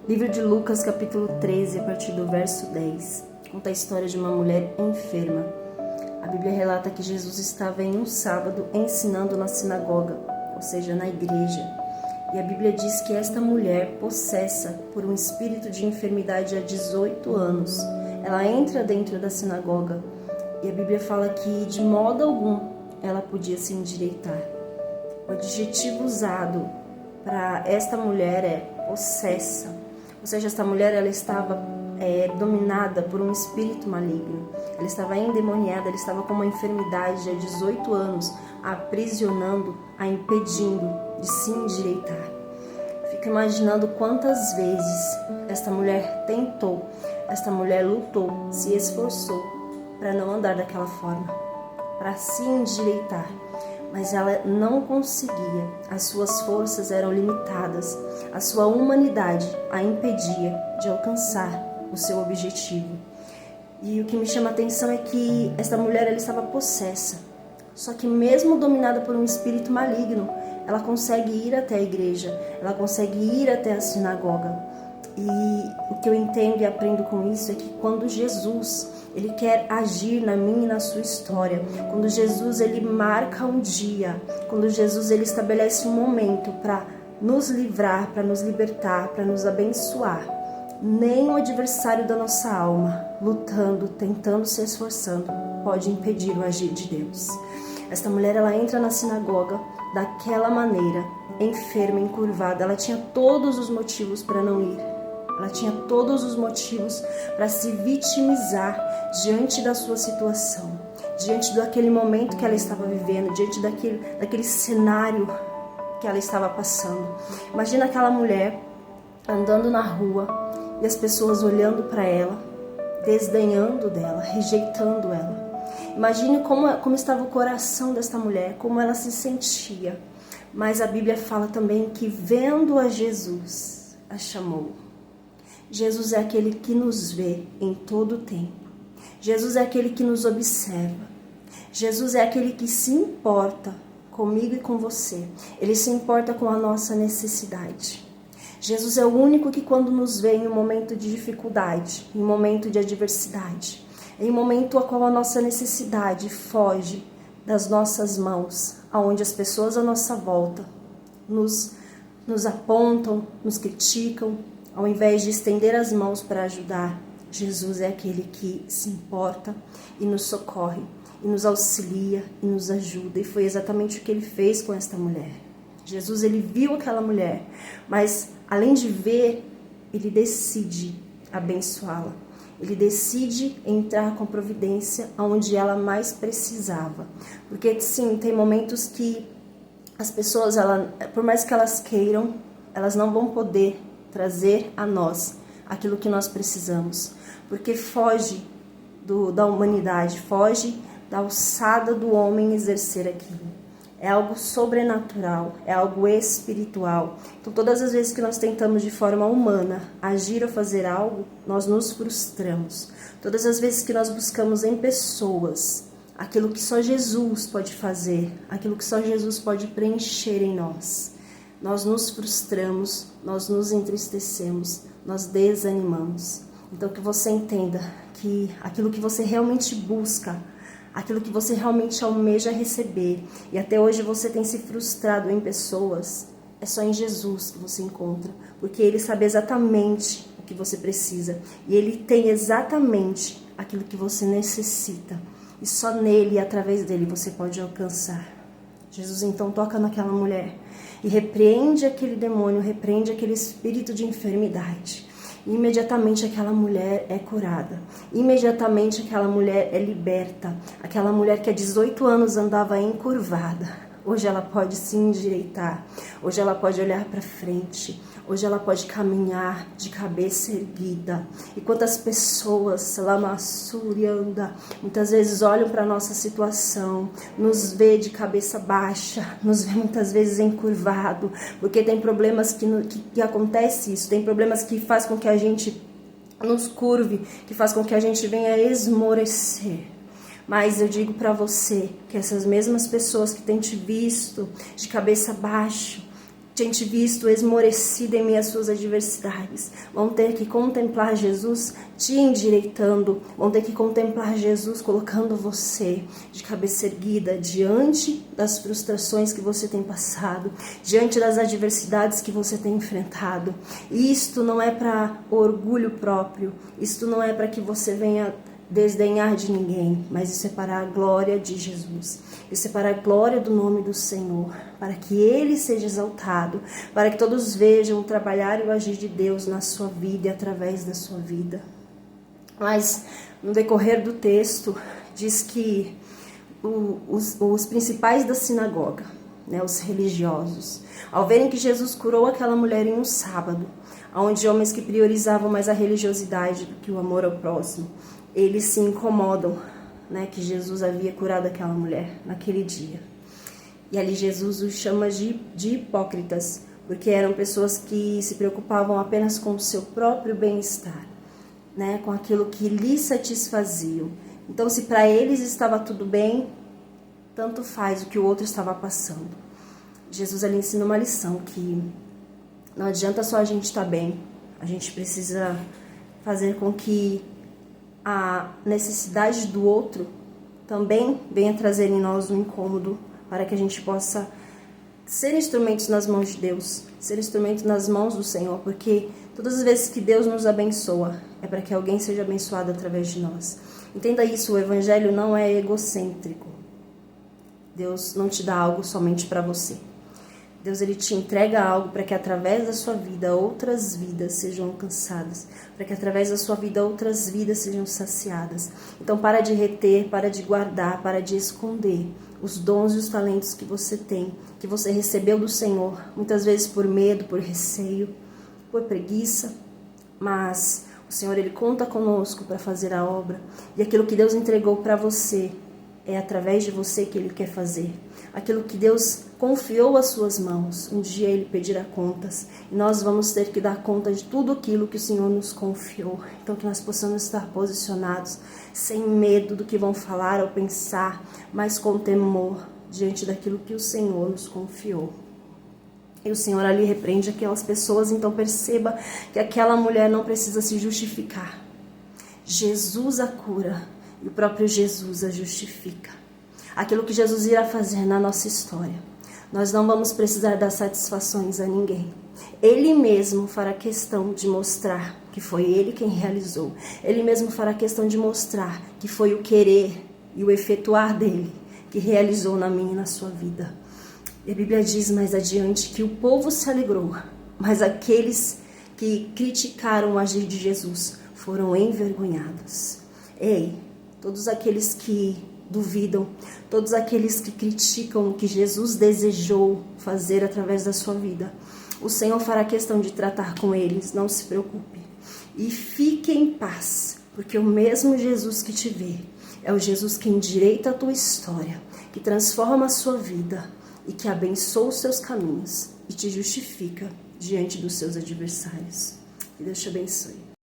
Livro de Lucas, capítulo 13, a partir do verso 10, conta a história de uma mulher enferma. A Bíblia relata que Jesus estava em um sábado ensinando na sinagoga, ou seja, na igreja. E a Bíblia diz que esta mulher, possessa por um espírito de enfermidade há 18 anos, ela entra dentro da sinagoga e a Bíblia fala que de modo algum ela podia se endireitar. O adjetivo usado para esta mulher é possessa. Ou seja, esta mulher ela estava dominada por um espírito maligno. Ela estava endemoniada, ela estava com uma enfermidade há 18 anos, a aprisionando, a impedindo de se endireitar. Fico imaginando quantas vezes esta mulher tentou, esta mulher lutou, se esforçou para não andar daquela forma, para se endireitar. Mas ela não conseguia, as suas forças eram limitadas, a sua humanidade a impedia de alcançar o seu objetivo. E o que me chama a atenção é que esta mulher ela estava possessa, só que mesmo dominada por um espírito maligno, ela consegue ir até a igreja, ela consegue ir até a sinagoga. E o que eu entendo e aprendo com isso é que quando Jesus ele quer agir na minha e na sua história, quando Jesus ele marca um dia, quando Jesus ele estabelece um momento para nos livrar, para nos libertar, para nos abençoar, nem o adversário da nossa alma, lutando, tentando, se esforçando, pode impedir o agir de Deus. Esta mulher ela entra na sinagoga daquela maneira, enferma, encurvada, ela tinha todos os motivos para não ir. Ela tinha todos os motivos para se vitimizar diante da sua situação, diante daquele momento que ela estava vivendo, diante daquele cenário que ela estava passando. Imagina aquela mulher andando na rua e as pessoas olhando para ela, desdenhando dela, rejeitando ela. Imagine como estava o coração desta mulher, como ela se sentia. Mas a Bíblia fala também que vendo a Jesus, a chamou. Jesus é aquele que nos vê em todo o tempo. Jesus é aquele que nos observa. Jesus é aquele que se importa comigo e com você. Ele se importa com a nossa necessidade. Jesus é o único que quando nos vê em um momento de dificuldade, em um momento de adversidade, em um momento a qual a nossa necessidade foge das nossas mãos, aonde as pessoas à nossa volta nos apontam, nos criticam, ao invés de estender as mãos para ajudar, Jesus é aquele que se importa e nos socorre, e nos auxilia e nos ajuda. E foi exatamente o que ele fez com esta mulher. Jesus, ele viu aquela mulher, mas além de ver, ele decide abençoá-la. Ele decide entrar com providência onde ela mais precisava. Porque sim, tem momentos que as pessoas, por mais que elas queiram, elas não vão poder trazer a nós aquilo que nós precisamos, porque foge da humanidade, foge da alçada do homem exercer aquilo. É algo sobrenatural, é algo espiritual. Então todas as vezes que nós tentamos de forma humana agir ou fazer algo, nós nos frustramos. Todas as vezes que nós buscamos em pessoas aquilo que só Jesus pode fazer, aquilo que só Jesus pode preencher em nós, nós nos frustramos, nós nos entristecemos, nós desanimamos. Então que você entenda que aquilo que você realmente busca, aquilo que você realmente almeja receber, e até hoje você tem se frustrado em pessoas, é só em Jesus que você encontra, porque Ele sabe exatamente o que você precisa, e Ele tem exatamente aquilo que você necessita, e só nele e através dele você pode alcançar. Jesus então toca naquela mulher e repreende aquele demônio, repreende aquele espírito de enfermidade. E imediatamente aquela mulher é curada. Imediatamente aquela mulher é liberta. Aquela mulher que há 18 anos andava encurvada, hoje ela pode se endireitar. Hoje ela pode olhar para frente. Hoje ela pode caminhar de cabeça erguida. E quantas pessoas, lamassurianda, muitas vezes olham para a nossa situação, nos vê de cabeça baixa, nos vê muitas vezes encurvado, porque tem problemas que acontece isso, tem problemas que faz com que a gente nos curve, que faz com que a gente venha esmorecer. Mas eu digo para você que essas mesmas pessoas que têm te visto de cabeça baixa, gente visto esmorecida em meio às suas adversidades, vão ter que contemplar Jesus te endireitando, vão ter que contemplar Jesus colocando você de cabeça erguida diante das frustrações que você tem passado, diante das adversidades que você tem enfrentado. E isto não é para orgulho próprio, isto não é para que você venha desdenhar de ninguém, mas isso é para a glória de Jesus. Isso é para a glória do nome do Senhor, para que Ele seja exaltado, para que todos vejam o trabalhar e o agir de Deus na sua vida e através da sua vida. Mas no decorrer do texto diz que os principais da sinagoga, né, os religiosos, ao verem que Jesus curou aquela mulher em um sábado, onde homens que priorizavam mais a religiosidade do que o amor ao próximo, eles se incomodam, né, que Jesus havia curado aquela mulher naquele dia. E ali Jesus os chama de hipócritas, porque eram pessoas que se preocupavam apenas com o seu próprio bem-estar, né, com aquilo que lhes satisfaziam. Então, se para eles estava tudo bem, tanto faz o que o outro estava passando. Jesus ali ensina uma lição, que não adianta só a gente estar bem, a gente precisa fazer com que a necessidade do outro também venha trazer em nós um incômodo, para que a gente possa ser instrumentos nas mãos de Deus, ser instrumentos nas mãos do Senhor, porque todas as vezes que Deus nos abençoa, é para que alguém seja abençoado através de nós. Entenda isso, o Evangelho não é egocêntrico. Deus não te dá algo somente para você. Deus, ele te entrega algo para que através da sua vida outras vidas sejam alcançadas, para que através da sua vida outras vidas sejam saciadas. Então para de reter, para de guardar, para de esconder os dons e os talentos que você tem, que você recebeu do Senhor, muitas vezes por medo, por receio, por preguiça, mas o Senhor, ele conta conosco para fazer a obra, e aquilo que Deus entregou para você é através de você que Ele quer fazer. Aquilo que Deus confiou às suas mãos, um dia Ele pedirá contas. E nós vamos ter que dar conta de tudo aquilo que o Senhor nos confiou. Então que nós possamos estar posicionados, sem medo do que vão falar ou pensar, mas com temor diante daquilo que o Senhor nos confiou. E o Senhor ali repreende aquelas pessoas, então perceba que aquela mulher não precisa se justificar. Jesus a cura. E o próprio Jesus a justifica. Aquilo que Jesus irá fazer na nossa história. Nós não vamos precisar dar satisfações a ninguém. Ele mesmo fará questão de mostrar que foi Ele quem realizou. Ele mesmo fará questão de mostrar que foi o querer e o efetuar dele que realizou na minha e na sua vida. E a Bíblia diz mais adiante que o povo se alegrou, mas aqueles que criticaram o agir de Jesus foram envergonhados. Ei, todos aqueles que duvidam, todos aqueles que criticam o que Jesus desejou fazer através da sua vida, o Senhor fará questão de tratar com eles, não se preocupe. E fique em paz, porque o mesmo Jesus que te vê é o Jesus que endireita a tua história, que transforma a sua vida e que abençoa os seus caminhos e te justifica diante dos seus adversários. Que Deus te abençoe.